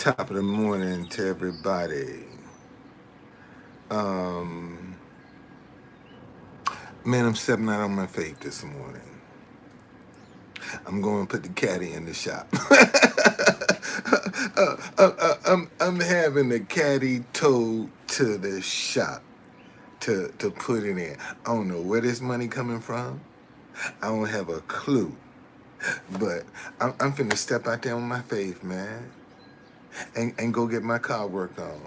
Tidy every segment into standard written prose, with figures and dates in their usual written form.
Top of the morning to everybody. Um, man, I'm stepping out on my faith this morning. I'm going to put the caddy in the shop. I'm having the caddy towed to the shop to put it in. I don't know where this money coming from. I don't have a clue. But I'm finna step out there on my faith, man, and go get my car worked on.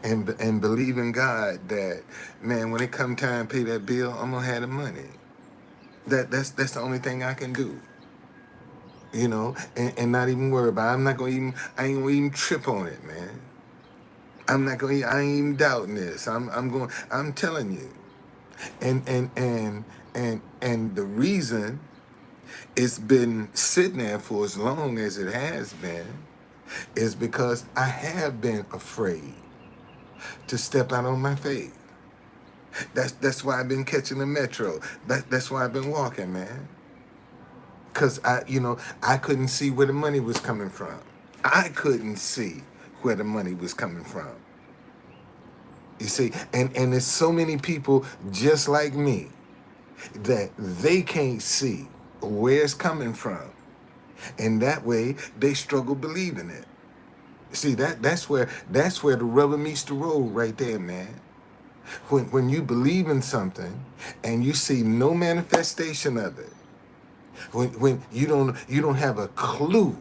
And believe in God that, man, when it come time to pay that bill, I'm gonna have the money. That's the only thing I can do. And not even worry about it. I ain't gonna even trip on it, man. I ain't even doubting this. I'm telling you. And the reason it's been sitting there for as long as it has been is because I have been afraid to step out on my faith. That's why I've been catching the metro. That's why I've been walking, man. Cause I couldn't see where the money was coming from. I couldn't see where the money was coming from. You see, and there's so many people just like me that they can't see where it's coming from, and that way they struggle believing it. See, that's where the rubber meets the road right there, man. When you believe in something and you see no manifestation of it, when you don't have a clue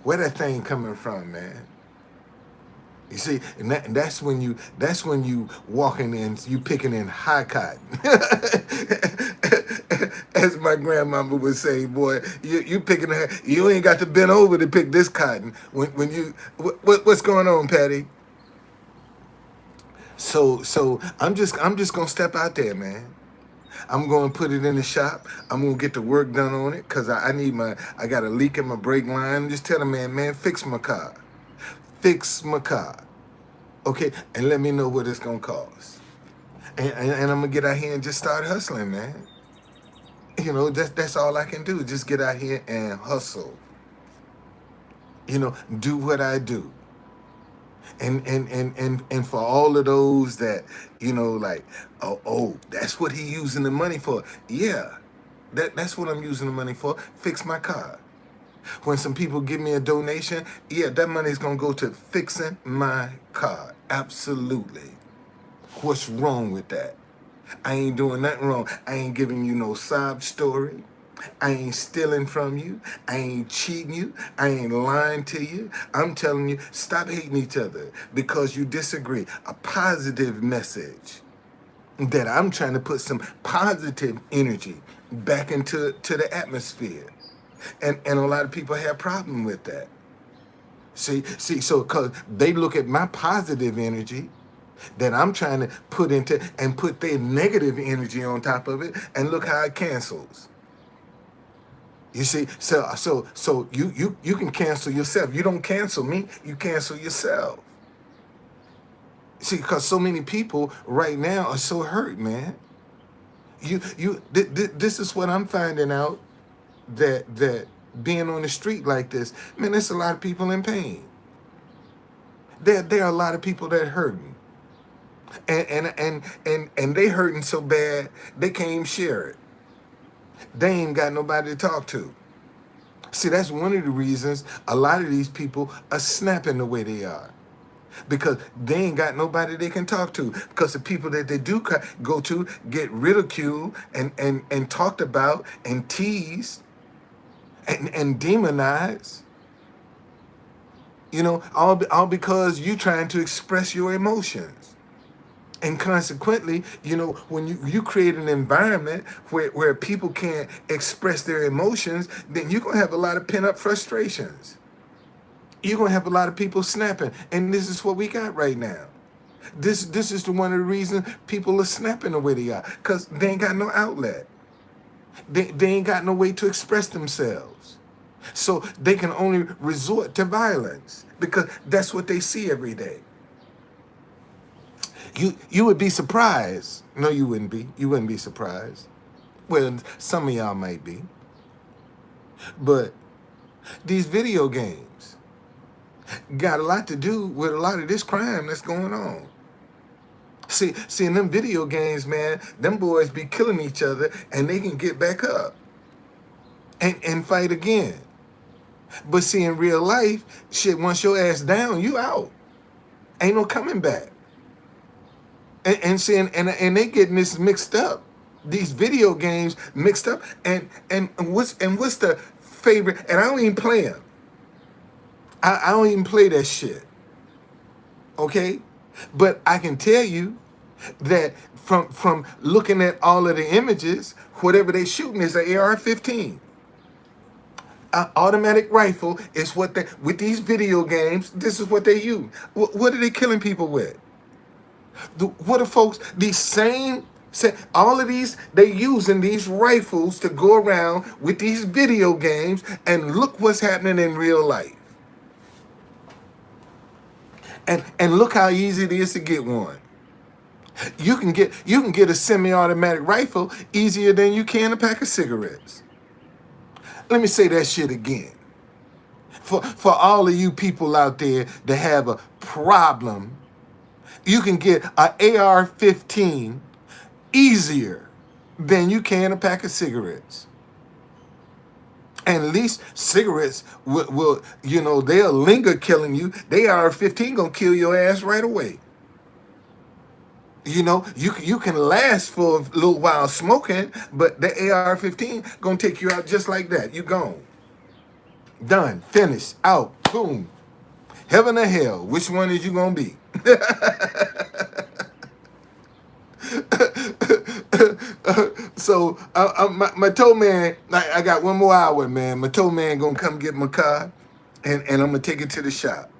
where that thing coming from, man. You see, and that's when you walking in, you picking in high cotton. As my grandmama would say, boy, you picking her, you ain't got to bend over to pick this cotton. When you what's going on, Patty? So I'm just gonna step out there, man. I'm gonna put it in the shop. I'm gonna get the work done on it because I got a leak in my brake line. Just tell the man, fix my car. Fix my car. Okay, and let me know what it's gonna cost. And I'm gonna get out here and just start hustling, man. That's all I can do. Just get out here and hustle. Do what I do. And for all of those that, like, oh, that's what he using the money for. Yeah. That's what I'm using the money for. Fix my car. When some people give me a donation, yeah, that money's gonna go to fixing my car. Absolutely. What's wrong with that? I ain't doing nothing wrong. I ain't giving you no sob story. I ain't stealing from you. I ain't cheating you. I ain't lying to you. I'm telling you, stop hating each other because you disagree. A positive message that I'm trying to put some positive energy back into the atmosphere. And a lot of people have problem with that. So because they look at my positive energy that I'm trying to put into and put their negative energy on top of it, and look how it cancels. You see, so you can cancel yourself. You don't cancel me, you cancel yourself. See, because so many people right now are so hurt, man. This is what I'm finding out, that being on the street like this, man, there's a lot of people in pain. There are a lot of people that are hurting, and they hurting so bad they can't even share it. They ain't got nobody to talk to. See, that's one of the reasons a lot of these people are snapping the way they are. Because they ain't got nobody they can talk to. Because the people that they do go to get ridiculed and talked about and teased and demonized. All because you trying to express your emotions. And consequently, when you create an environment where people can't express their emotions, then you're going to have a lot of pent-up frustrations. You're going to have a lot of people snapping. And this is what we got right now. This is one of the reasons people are snapping the way they are. Because they ain't got no outlet. They ain't got no way to express themselves. So they can only resort to violence because that's what they see every day. You would be surprised. No, you wouldn't be. You wouldn't be surprised. Well, some of y'all might be. But these video games, got a lot to do with a lot of this crime that's going on. See, in them video games, man, them boys be killing each other and they can get back up and fight again. But see, in real life, shit, once your ass down, you out. Ain't no coming back. And seeing and they getting this mixed up. These video games mixed up. And what's the favorite? And I don't even play them. I don't even play that shit. Okay? But I can tell you that from looking at all of the images, whatever they shooting is an AR-15. Automatic rifle is what they, with these video games, this is what they use. What are they killing people with? What are folks, these same, all of these, they using these rifles to go around with these video games, and look what's happening in real life. And look how easy it is to get one. You can get a semi-automatic rifle easier than you can a pack of cigarettes. Let me say that shit again. For all of you people out there that have a problem, you can get an AR-15 easier than you can a pack of cigarettes. And at least cigarettes will they'll linger killing you. The AR-15 gonna kill your ass right away. You can last for a little while smoking, but the AR-15 gonna take you out just like that. You gone. Done. Finished. Out. Boom. Heaven or hell. Which one is you gonna be? So my tow man, I got one more hour, man. My tow man gonna come get my car, and I'm gonna take it to the shop.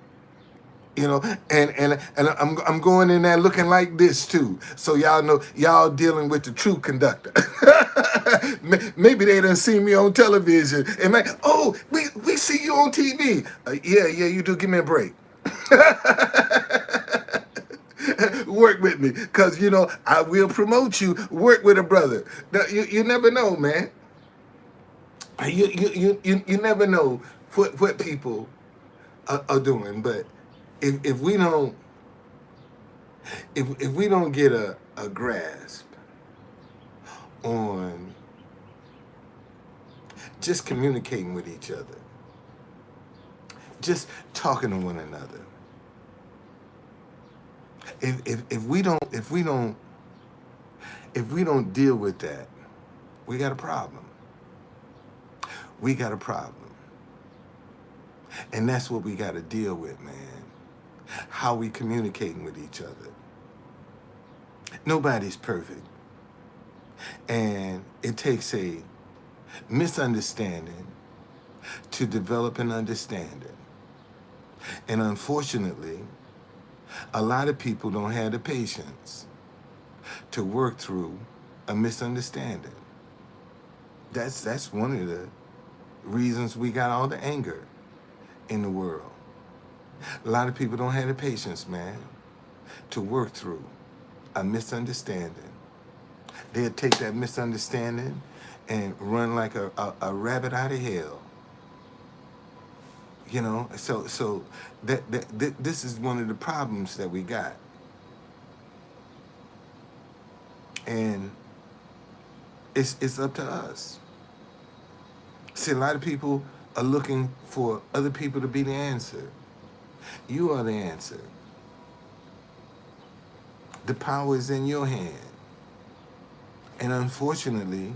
And I'm going in there looking like this too. So y'all know y'all dealing with the true conductor. Maybe they done see me on television and like, oh, we see you on TV. Yeah, you do. Give me a break. Work with me, cause I will promote you. Work with a brother. You never know, man. You never know what people are doing, but if we don't get a grasp on just communicating with each other, just talking to one another, if we don't deal with that, we got a problem. We got a problem. And that's what we got to deal with, man. How we communicating with each other. Nobody's perfect. And it takes a misunderstanding to develop an understanding. And unfortunately, a lot of people don't have the patience to work through a misunderstanding. That's one of the reasons we got all the anger in the world. A lot of people don't have the patience, man, to work through a misunderstanding. They'll take that misunderstanding and run like a rabbit out of hell. So this is one of the problems that we got. And it's up to us. See, a lot of people are looking for other people to be the answer. You are the answer. The power is in your hand. And unfortunately,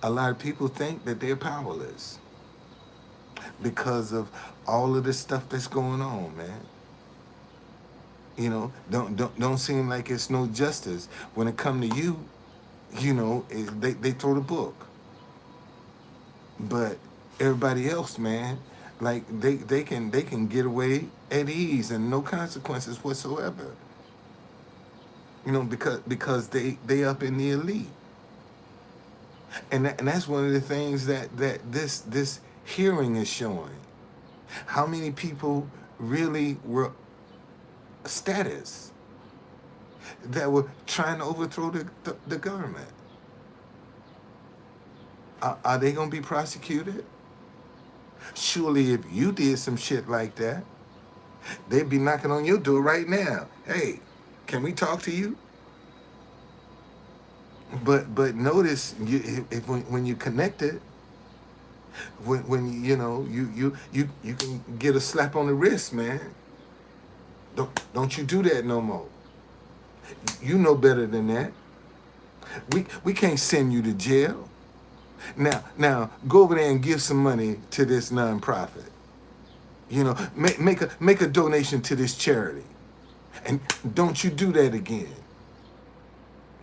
a lot of people think that they're powerless because of all of the stuff that's going on, man. Don't seem like it's no justice. When it come to you, they throw the book. But everybody else, man, like they can get away at ease and no consequences whatsoever. Because they up in the elite. And that's one of the things that this hearing is showing. How many people really were status that were trying to overthrow the government? Are they going to be prosecuted? Surely if you did some shit like that, They'd be knocking on your door right now. Hey, can we talk to you? But notice if when you connect it, when you can get a slap on the wrist, man. Don't you do that no more. You know better than that. We can't send you to jail. Now go over there and give some money to this nonprofit. Make a donation to this charity, and don't you do that again.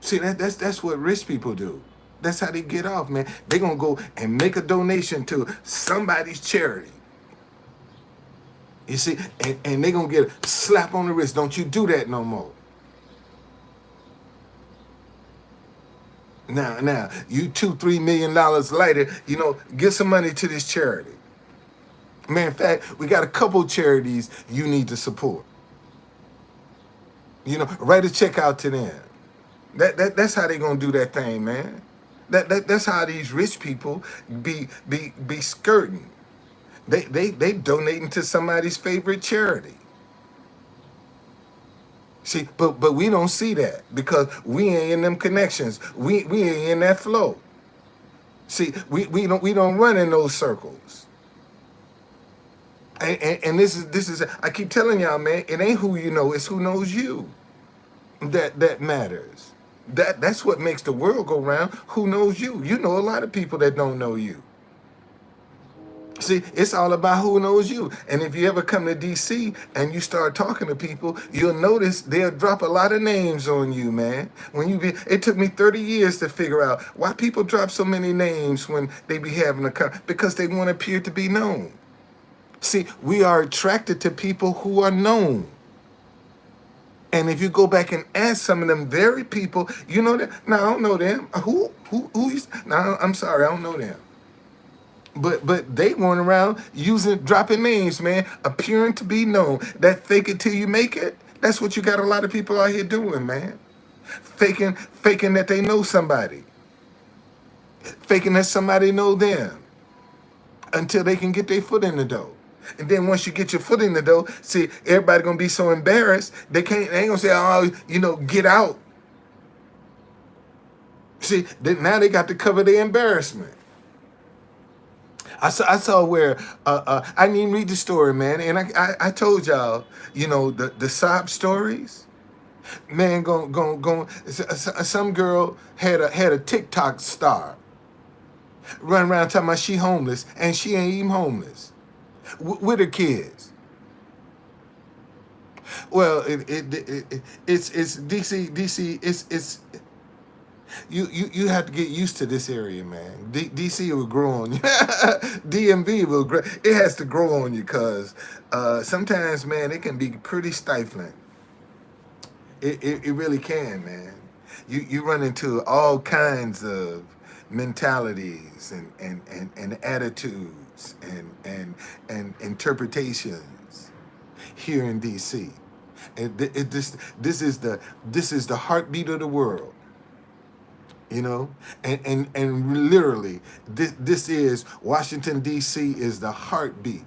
See, that's what rich people do. That's how they get off, man. They gonna go and make a donation to somebody's charity. You see, and they gonna get a slap on the wrist. Don't you do that no more. Now, you $2-3 million later, give some money to this charity. Man, in fact, we got a couple charities you need to support. Write a check out to them. That's how they gonna do that thing, man. That's how these rich people be skirting. They donating to somebody's favorite charity. See, but we don't see that because we ain't in them connections. We ain't in that flow. See, we don't run in those circles. And this is I keep telling y'all, man, it ain't who you know, it's who knows you. That matters. That's what makes the world go round. Who knows you? You know a lot of people that don't know you. See, it's all about who knows you. And if you ever come to DC and you start talking to people, you'll notice they'll drop a lot of names on you, man. It took me 30 years to figure out why people drop so many names when they be having because they want to appear to be known. See, we are attracted to people who are known. And if you go back and ask some of them very people, you know that. Now, I don't know them. Who? No, I'm sorry, I don't know them. But they went around dropping names, man, appearing to be known. That fake it till you make it. That's what you got a lot of people out here doing, man. Faking that they know somebody. Faking that somebody know them. Until they can get their foot in the door. And then once you get your foot in the door, see, everybody gonna be so embarrassed, they ain't gonna say, oh, get out. See, now they got to cover their embarrassment. I saw where I didn't even read the story, man, and I told y'all, the sob stories, man. Some girl had a TikTok star run around talking about she homeless, and she ain't even homeless with her kids. Well, it's DC. It's you have to get used to this area, man. DC will grow on you. DMV will grow. It has to grow on you because sometimes, man, it can be pretty stifling. It really can, man. You run into all kinds of mentalities and attitudes and interpretations here in DC. And this is the heartbeat of the world. And literally, this is Washington, D.C. is the heartbeat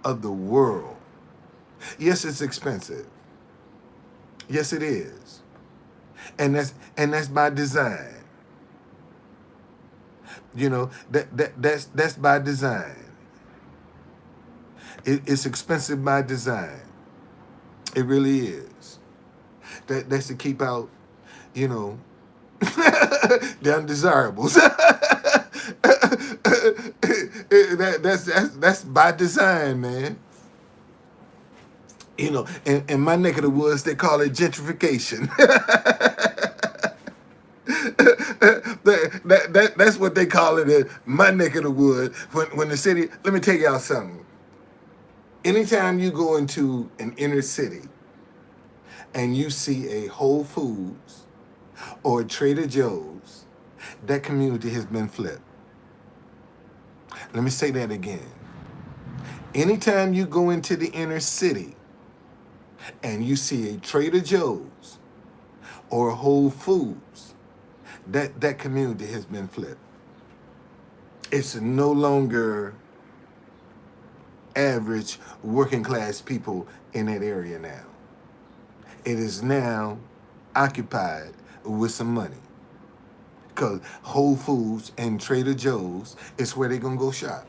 of the world. Yes, it's expensive. Yes, it is. And that's by design. That's by design. It's expensive by design. It really is. That's to keep out, the undesirables. That's by design, man. In my neck of the woods, they call it gentrification. That's what they call it in my neck of the wood. When the city, let me tell y'all something. Anytime you go into an inner city and you see a Whole Foods or a Trader Joe's, that community has been flipped. Let me say that again. Anytime you go into the inner city and you see a Trader Joe's or a Whole Foods, that community has been flipped. It's no longer average working class people in that area now. It is now occupied with some money. Because Whole Foods and Trader Joe's is where they're going to go shop.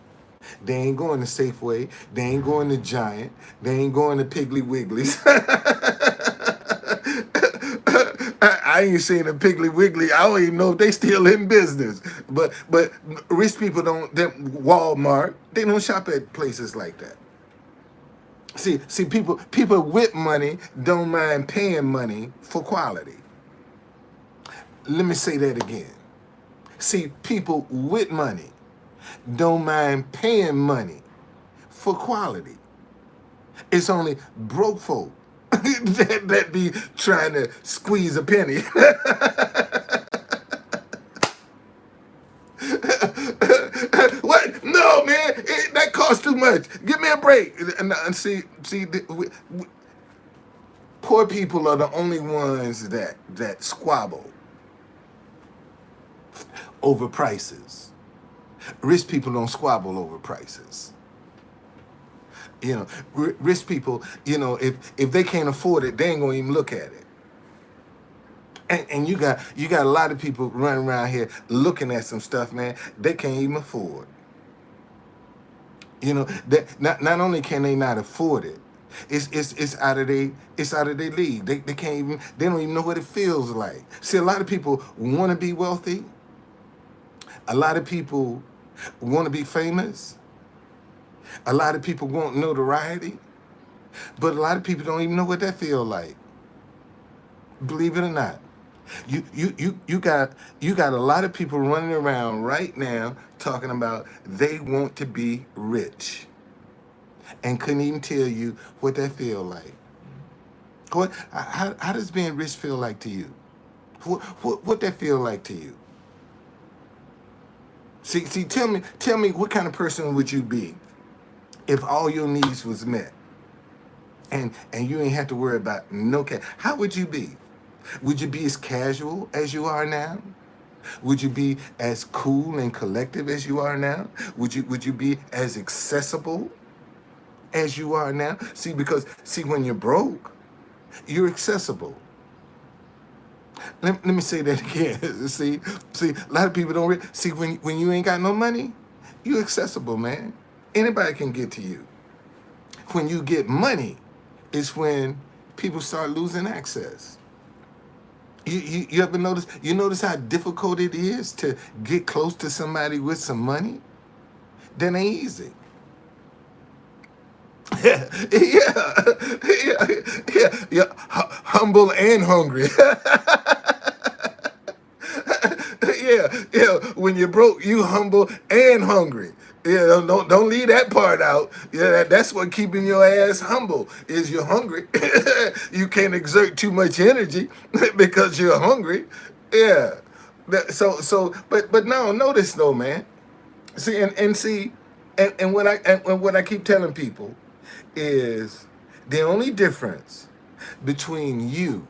They ain't going to Safeway. They ain't going to Giant. They ain't going to Piggly Wiggly's. I ain't seen a Piggly Wiggly. I don't even know if they still in business. But rich people don't. Walmart. They don't shop at places like that. See, people with money don't mind paying money for quality. Let me say that again. See, people with money don't mind paying money for quality. It's only broke folk that be trying to squeeze a penny. What? No, man, that costs too much. Give me a break. And see, poor people are the only ones that squabble over prices. Rich people don't squabble over prices. You know, rich people, if they can't afford it, they ain't gonna even look at it. And you got a lot of people running around here looking at some stuff, man, they can't even afford. That not only can they not afford it, it's out of their league. They can't even, they don't even know what it feels like. See, a lot of people want to be wealthy. A lot of people want to be famous. A lot of people want notoriety. But a lot of people don't even know what that feels like. Believe it or not. You got a lot of people running around right now talking about they want to be rich and couldn't even tell you what that feel like. How does being rich feel like to you? What that feel like to you? See, tell me what kind of person would you be if all your needs was met and you ain't have to worry about no cash? How would you be? Would you be as casual as you are now? Would you be as cool and collective as you are now? Would you be as accessible as you are now? Because when you're broke, you're accessible. Let me say that again. See, a lot of people don't see when you ain't got no money, you're accessible, man. Anybody can get to you. When you get money, it's when people start losing access. You ever notice? You notice how difficult it is to get close to somebody with some money? That ain't easy. Yeah. Humble and hungry. Yeah. When you're broke, you humble and hungry. Yeah, don't leave that part out. Yeah, that's what keeping your ass humble is. You're hungry. You can't exert too much energy because you're hungry. Yeah. But no, notice though, man. See and see, and what I keep telling people is the only difference between you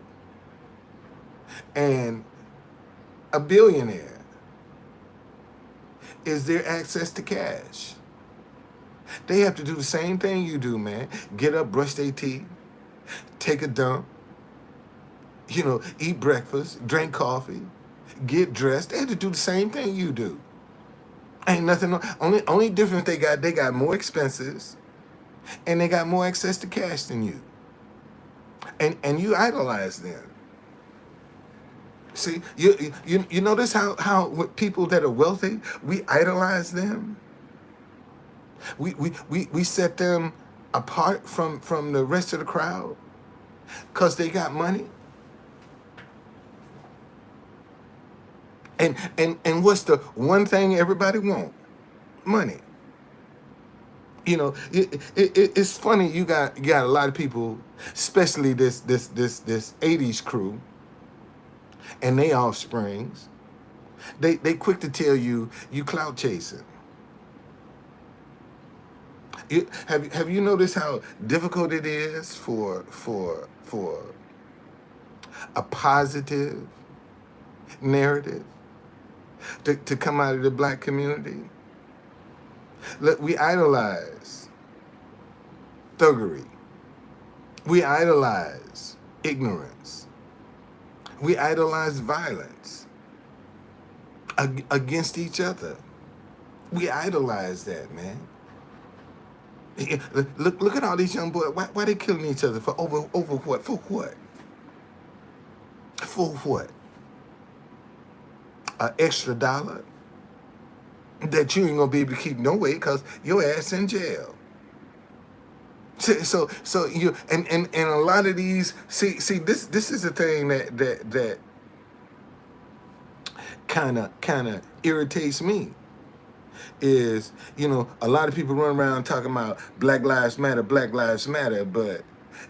and a billionaire is their access to cash. They have to do the same thing you do, man. Get up, brush their teeth, take a dump, eat breakfast, drink coffee, get dressed. They have to do the same thing you do. Ain't nothing. Only difference they got more expenses, and they got more access to cash than you. And you idolize them. See, you notice how with people that are wealthy, we idolize them. We set them apart from the rest of the crowd because they got money. And what's the one thing everybody want? Money. It's funny. You got a lot of people, especially this 80s crew and they offsprings. They quick to tell you clout chasing. Have you noticed how difficult it is for a positive narrative to come out of the black community? Look, we idolize thuggery. We idolize ignorance. We idolize violence against each other. We idolize that, man. Yeah, look at all these young boys. Why they killing each other for over what? For what? For what? An extra dollar that you ain't gonna be able to keep no way because your ass in jail. So you and a lot of these see this is the thing that kind of irritates me is, a lot of people run around talking about Black Lives Matter, but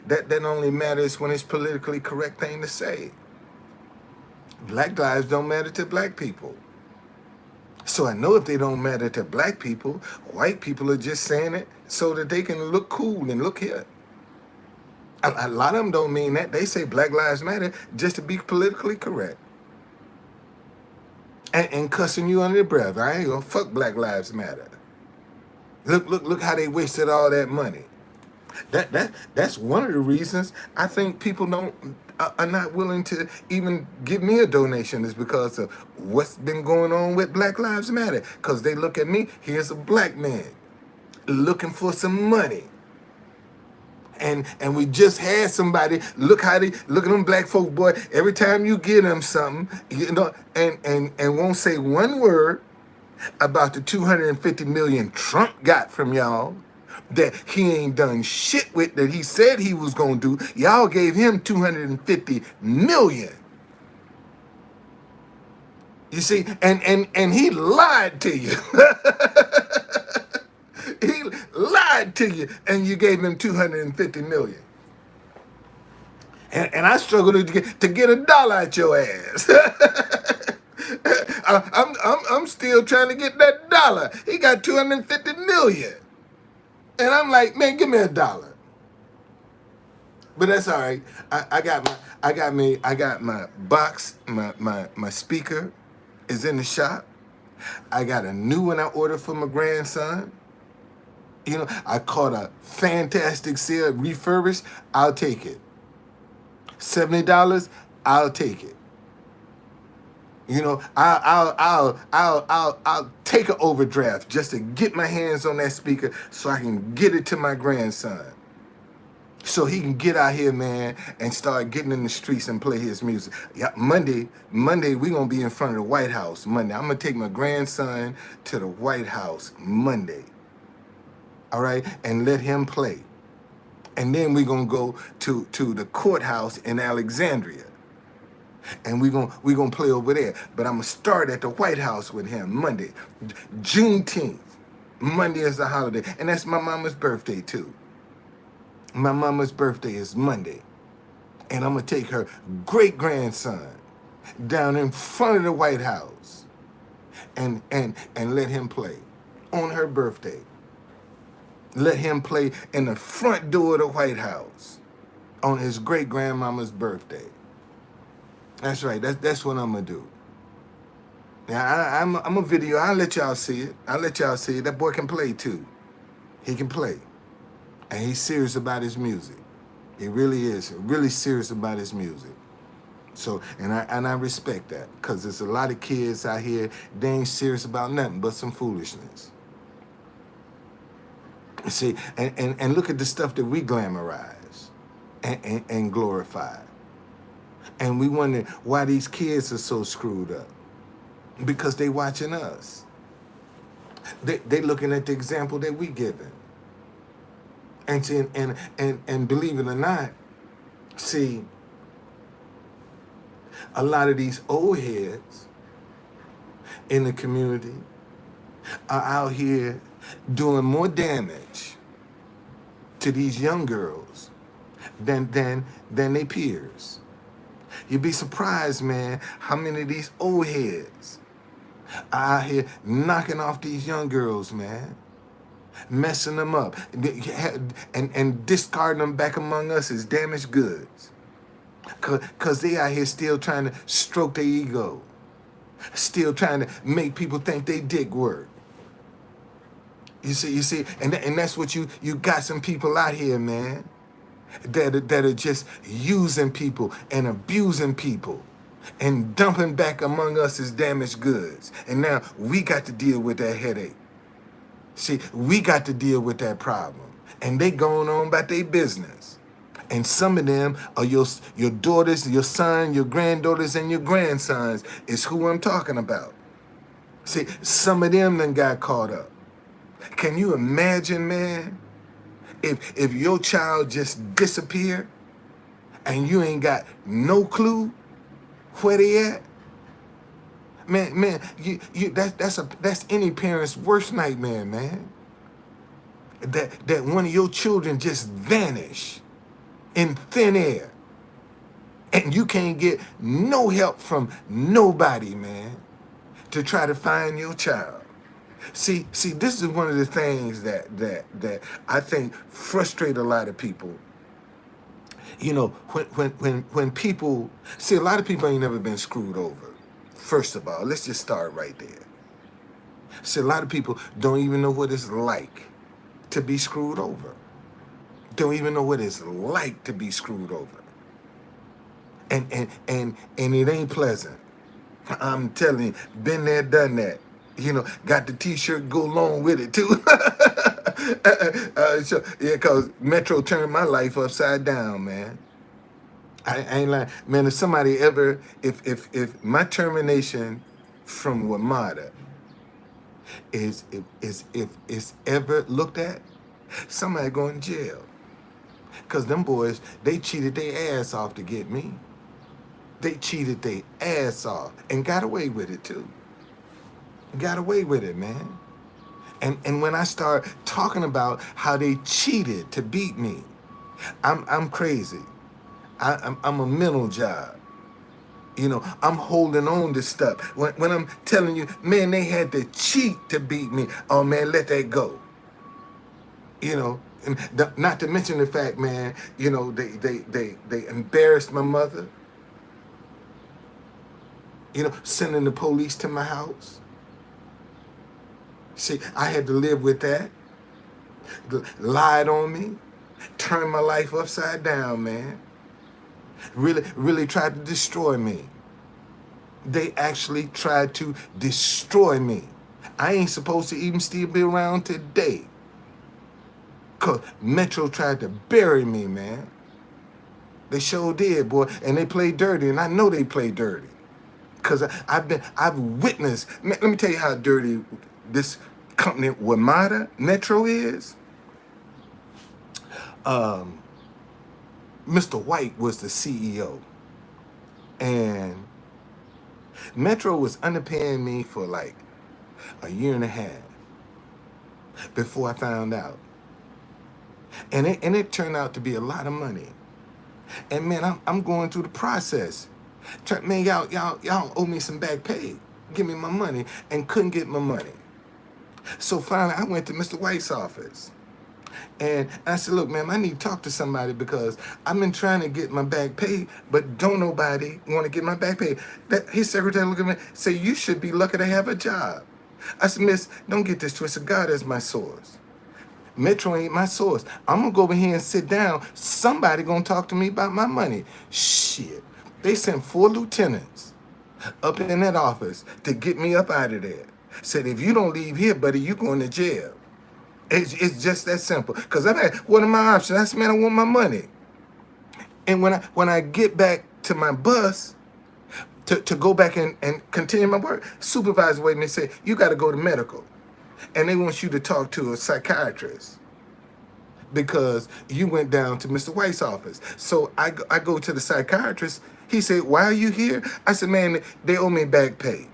that only matters when it's politically correct thing to say. Black lives don't matter to black people. So I know if they don't matter to black people, white people are just saying it so that they can look cool and look here. A lot of them don't mean that. They say Black Lives Matter just to be politically correct. And cussing you under their breath. I ain't gonna fuck Black Lives Matter. Look how they wasted all that money. That's one of the reasons I think people are not willing to even give me a donation, is because of what's been going on with Black Lives Matter. Because they look at me, here's a black man looking for some money. And we just had somebody look at them black folk, boy. Every time you give them something, and won't say one word about the 250 million Trump got from y'all that he ain't done shit with, that he said he was gonna do. Y'all gave him 250 million. You see, and he lied to you. He lied to you, and you gave him 250 million. And I struggled to get a dollar at your ass. I'm still trying to get that dollar. He got 250 million, and I'm like, man, give me a dollar. But that's all right. I got my box. My speaker is in the shop. I got a new one I ordered for my grandson. I caught a fantastic sale, refurbished. I'll take it. $70, I'll take it. I'll take an overdraft just to get my hands on that speaker so I can get it to my grandson, so he can get out here, man, and start getting in the streets and play his music. Yeah, Monday we gonna be in front of the White House. Monday, I'm gonna take my grandson to the White House Monday. All right, and let him play. And then we're gonna go to the courthouse in Alexandria. And we're gonna play over there. But I'm gonna start at the White House with him Monday. Juneteenth. Monday is the holiday. And that's my mama's birthday too. My mama's birthday is Monday. And I'm gonna take her great-grandson down in front of the White House and let him play on her birthday. Let him play in the front door of the White House on his great-grandmama's birthday. That's right. That's what I'm gonna do. Now I'm a video. I'll let y'all see it. That boy can play too. He can play, and he's serious about his music. He really is. Really serious about his music. So and I respect that, because there's a lot of kids out here, they ain't serious about nothing but some foolishness. See, and look at the stuff that we glamorize and glorify. And we wonder why these kids are so screwed up. Because they watching us. They looking at the example that we giving. And believe it or not, see, a lot of these old heads in the community are out here doing more damage to these young girls than their peers. You'd be surprised, man, how many of these old heads are out here knocking off these young girls, man, messing them up, and discarding them back among us as damaged goods. Because they out here still trying to stroke their ego, still trying to make people think they dick work. You see, and that's what you got some people out here, man, that are just using people and abusing people and dumping back among us as damaged goods. And now we got to deal with that headache. See, we got to deal with that problem. And they going on about their business. And some of them are your daughters, your son, your granddaughters, and your grandsons is who I'm talking about. See, some of them done got caught up. Can you imagine, man, if your child just disappeared and you ain't got no clue where they at? Man, that's any parent's worst nightmare, man. That one of your children just vanish in thin air, and you can't get no help from nobody, man, to try to find your child. See, this is one of the things that I think frustrate a lot of people. You know, when people see, a lot of people ain't never been screwed over. First of all, let's just start right there. See, a lot of people don't even know what it's like to be screwed over. Don't even know what it's like to be screwed over. And it ain't pleasant. I'm telling you, been there, done that. You know, got the t-shirt, go along with it too. So, yeah, because Metro turned my life upside down, man. I ain't lying. Man, if somebody ever, if my termination from WMATA is if it's ever looked at, somebody going to jail. Because them boys, they cheated their ass off to get me. They cheated their ass off and got away with it too. Got away with it, man. And when I start talking about how they cheated to beat me, I'm crazy. I'm a mental job. You know, I'm holding on to stuff. When I'm telling you, man, they had to cheat to beat me. Oh man, let that go. You know, and not to mention the fact, man, you know, they embarrassed my mother. You know, sending the police to my house. See, I had to live with that. Lied on me, turned my life upside down, man. Really tried to destroy me. They actually tried to destroy me. I ain't supposed to even still be around today. Because Metro tried to bury me, man. They sure did, boy. And they played dirty, and I know they played dirty. Because I've witnessed, let me tell you how dirty this company, WMATA Metro is. Mr. White was the CEO. And Metro was underpaying me for like a year and a half before I found out. And it turned out to be a lot of money. And man, I'm going through the process. Man, y'all owe me some back pay. Give me my money, and couldn't get my money. So finally, I went to Mr. White's office. And I said, look, man, I need to talk to somebody because I've been trying to get my back pay, but don't nobody want to get my back pay. His secretary looked at me and said, you should be lucky to have a job. I said, miss, don't get this twisted. God is my source. Metro ain't my source. I'm going to go over here and sit down. Somebody going to talk to me about my money. Shit. They sent 4 lieutenants up in that office to get me up out of there. Said, if you don't leave here, buddy, you going to jail. It's just that simple. Because I'm like, what are my options? I said, man, I want my money. And when I get back to my bus to go back and continue my work, supervisor waited and said, you got to go to medical. And they want you to talk to a psychiatrist because you went down to Mr. White's office. So I go to the psychiatrist. He said, why are you here? I said, man, they owe me back pay.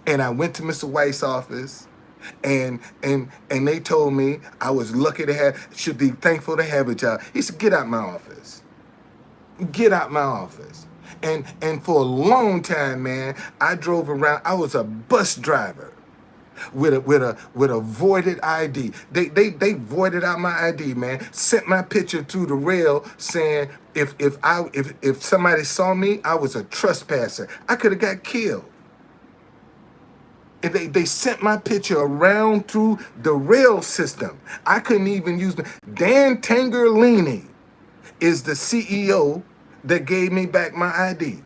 And I went to Mr. White's office, and they told me I was lucky to should be thankful to have a job. He said, get out my office. Get out my office. And for a long time, man, I drove around. I was a bus driver with a voided ID. They voided out my ID, man. Sent my picture through the rail saying if somebody saw me, I was a trespasser. I could have got killed. And they sent my picture around through the rail system. I couldn't even use the Dan Tangerlini is the CEO that gave me back my ID.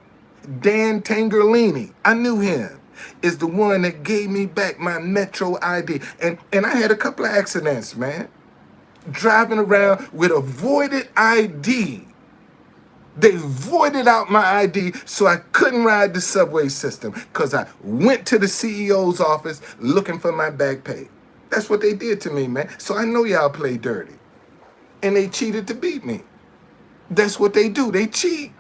Dan Tangerlini, I knew him, is the one that gave me back my Metro ID. And I had a couple of accidents, man. Driving around with a voided ID. They voided out my ID so I couldn't ride the subway system because I went to the CEO's office looking for my back pay. That's what they did to me, man. So I know y'all play dirty. And they cheated to beat me. That's what they do. They cheat.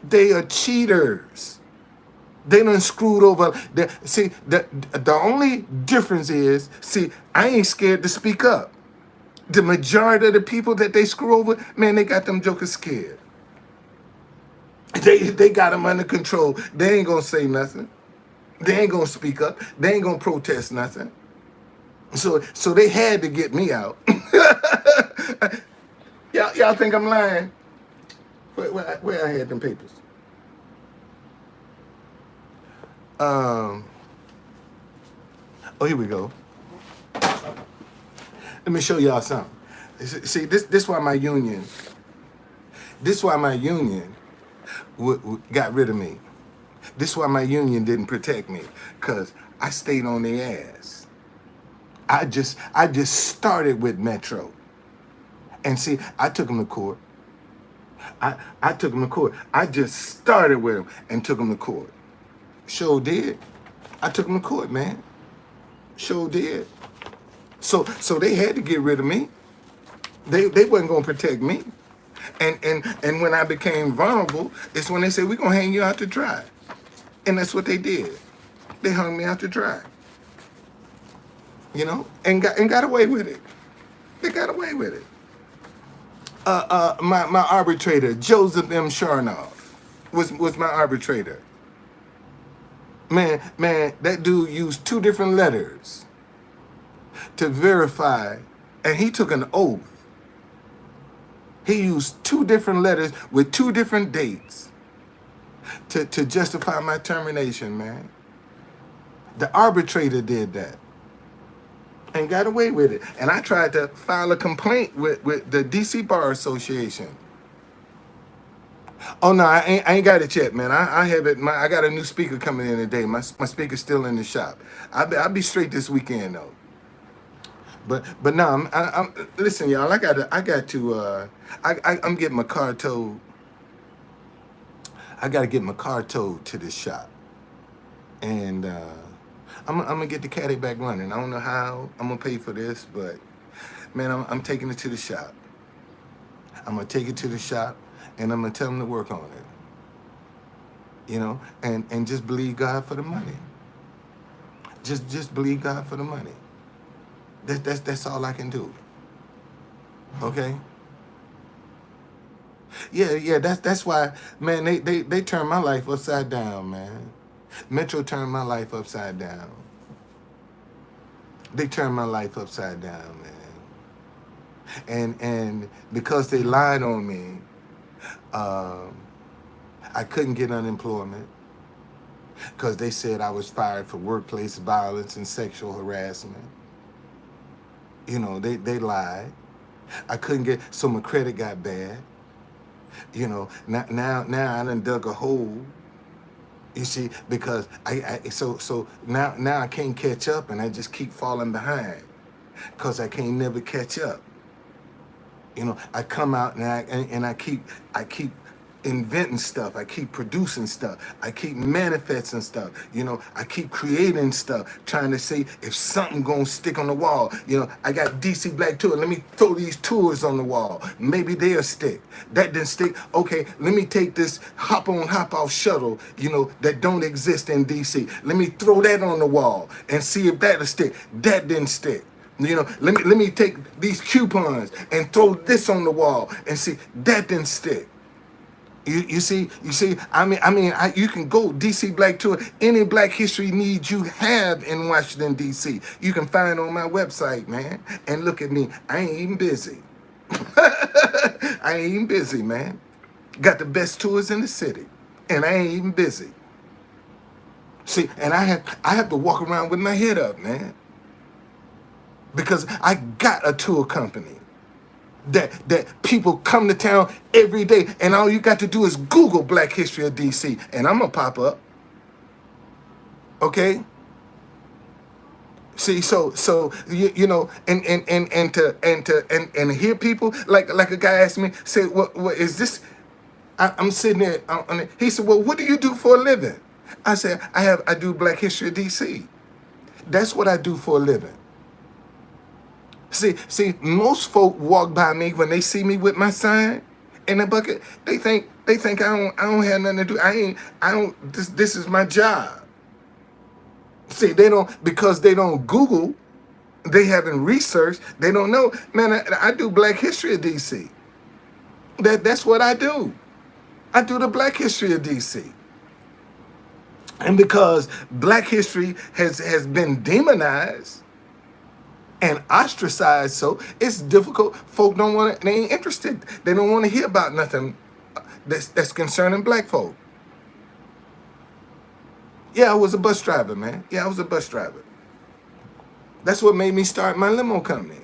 They are cheaters. They done screwed over. See, the only difference is, see, I ain't scared to speak up. The majority of the people that they screw over, man, they got them jokers scared. They got them under control. They ain't gonna say nothing. They ain't gonna speak up. They ain't gonna protest nothing. So they had to get me out. Y'all think I'm lying? Where I had them papers? Oh, here we go. Let me show y'all something. See, this why my union. This why my union got rid of me. This why my union didn't protect me, cause I stayed on their ass. I just started with Metro, and see, I took them to court. I took them to court. I just started with them and took them to court. Sure did. I took them to court, man. Sure did. So they had to get rid of me. They wasn't gonna protect me. And when I became vulnerable, it's when they said, we're gonna hang you out to dry. And that's what they did. They hung me out to dry. You know, and got away with it. They got away with it. My arbitrator, Joseph M. Sharnoff, was my arbitrator. Man, that dude used 2 different letters to verify, and he took an oath. He used 2 different letters with 2 different dates to justify my termination, man. The arbitrator did that and got away with it. And I tried to file a complaint with the DC Bar Association. Oh no, I ain't got it yet, man. I have it. I got a new speaker coming in today. My speaker's still in the shop. I'll be straight this weekend though. But no, I'm listen, y'all. I'm getting my car towed. I gotta get my car towed to the shop, and I'm gonna get the caddy back running. I don't know how I'm gonna pay for this, but man, I'm taking it to the shop. I'm gonna take it to the shop, and I'm gonna tell them to work on it. You know, and just believe God for the money. Just believe God for the money. That's all I can do. Okay. Yeah. That's why, man. They turned my life upside down, man. Metro turned my life upside down. They turned my life upside down, man. And because they lied on me, I couldn't get unemployment because they said I was fired for workplace violence and sexual harassment. You know, they lied. I couldn't get, so my credit got bad. You know, now I done dug a hole. You see, because so now I can't catch up, and I just keep falling behind because I can't never catch up. You know, I come out and I keep inventing stuff. I keep producing stuff. I keep manifesting stuff. You know, I keep creating stuff, trying to see if something gonna stick on the wall. You know, I got DC Black Tour. Let me throw these tours on the wall. Maybe they'll stick. That didn't stick. Okay, let me take this hop on, hop off shuttle, you know, that don't exist in DC. Let me throw that on the wall and see if that'll stick. That didn't stick. You know, let me take these coupons and throw this on the wall and see that didn't stick. You see, I mean, you can go DC Black Tour, any Black History needs you have in Washington, D.C. You can find on my website, man. And look at me, I ain't even busy. I ain't even busy, man. Got the best tours in the city, and I ain't even busy. See, and I have to walk around with my head up, man, because I got a tour company that people come to town every day, and all you got to do is Google Black History of DC, and I'm gonna pop up. Okay. See, so you know, and hear people like a guy asked me, say, what is this? I'm sitting there. He said, well, what do you do for a living? I said, I do Black History of DC. That's what I do for a living. See, most folk walk by me when they see me with my sign in a bucket. They think I don't have nothing to do. I don't. This is my job. See, they don't, because they don't Google. They haven't researched. They don't know. Man, I do Black History of DC. That's what I do. I do the Black History of DC. And because Black history has been demonized and ostracized, so it's difficult. Folk don't want to. They ain't interested. They don't want to hear about nothing that's concerning Black folk. Yeah, I was a bus driver, man. Yeah, I was a bus driver. That's what made me start my limo company.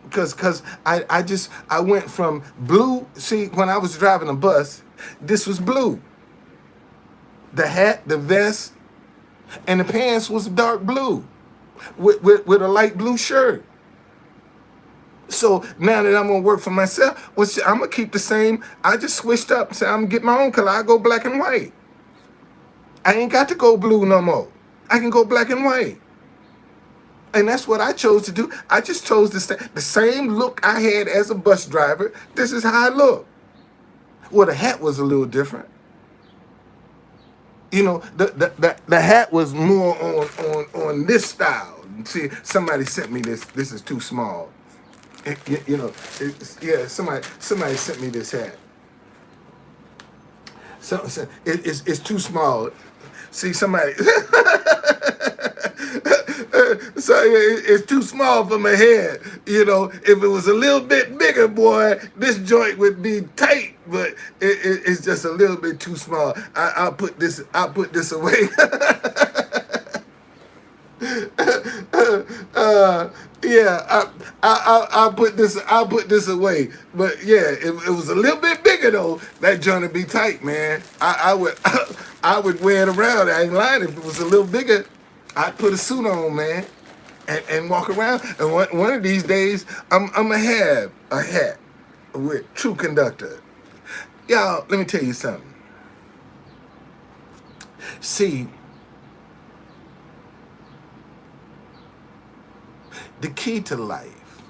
Because I went from blue. See, when I was driving a bus, this was blue. The hat, the vest, and the pants was dark blue with a light blue shirt. So now that I'm gonna work for myself, well, see, I'm gonna keep the same. I just switched up and said I'm gonna get my own color. I go black and white. I ain't got to go blue no more. I can go black and white. And that's what I chose to do. I just chose the same look I had as a bus driver. This is how I look. Well, the hat was a little different. You know, the hat was more on this style. See, somebody sent me this. This is too small. You know, yeah. Somebody sent me this hat. So it's too small. See, somebody. So it's too small for my head. You know, if it was a little bit bigger, boy, this joint would be tight. But it's just a little bit too small. I'll put this away. Yeah, I'll put this away. But yeah, if it was a little bit bigger though, that joint would be tight, man. I would I would wear it around. I ain't lying. If it was a little bigger, I'd put a suit on, man, and walk around. And one of these days, I'm gonna have a hat with True Conductor. Y'all, let me tell you something. See, the key to life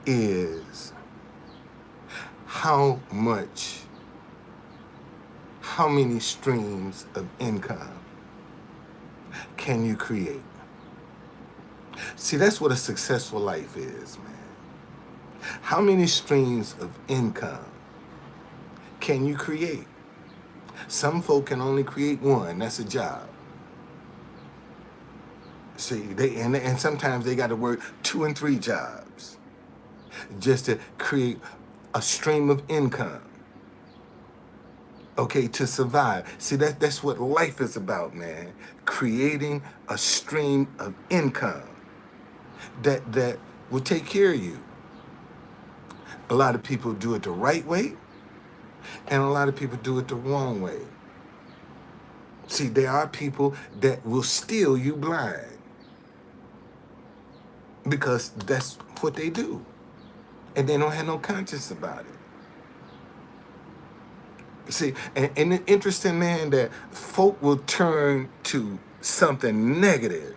is how many streams of income can you create? See, that's what a successful life is, man. How many streams of income can you create? Some folk can only create one. That's a job. See, and sometimes they got to work 2 and 3 jobs just to create a stream of income. Okay, to survive. See, that's what life is about, man. Creating a stream of income that will take care of you. A lot of people do it the right way, and a lot of people do it the wrong way. See, there are people that will steal you blind because that's what they do, and they don't have no conscience about it. See, and it's interesting, man, that folk will turn to something negative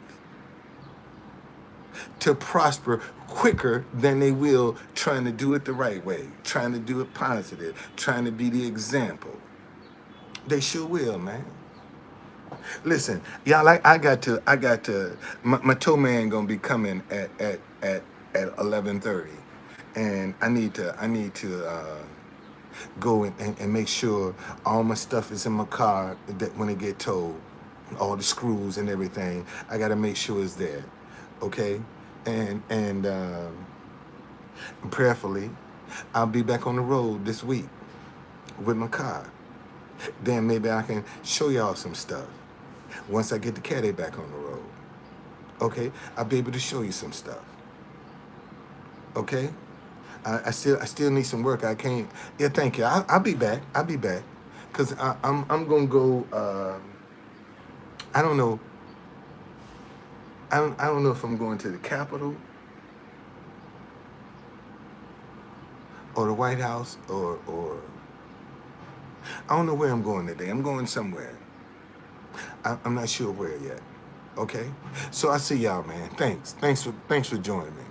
to prosper quicker than they will trying to do it the right way, trying to do it positive, trying to be the example. They sure will, man. Listen, y'all, I got to. My tow man gonna be coming at 11:30, and I need to go and make sure all my stuff is in my car that when it get towed, all the screws and everything. I gotta make sure it's there, okay? And prayerfully, I'll be back on the road this week with my car. Then maybe I can show y'all some stuff. Once I get the caddy back on the road, okay, I'll be able to show you some stuff. Okay, I still need some work. I can't. Yeah, thank you. I'll be back. I'll be back, cause I'm gonna go. I don't know. I don't know if I'm going to the Capitol or the White House or I don't know where I'm going today. I'm going somewhere. I'm not sure where yet. Okay, so I see y'all, man. Thanks for joining me.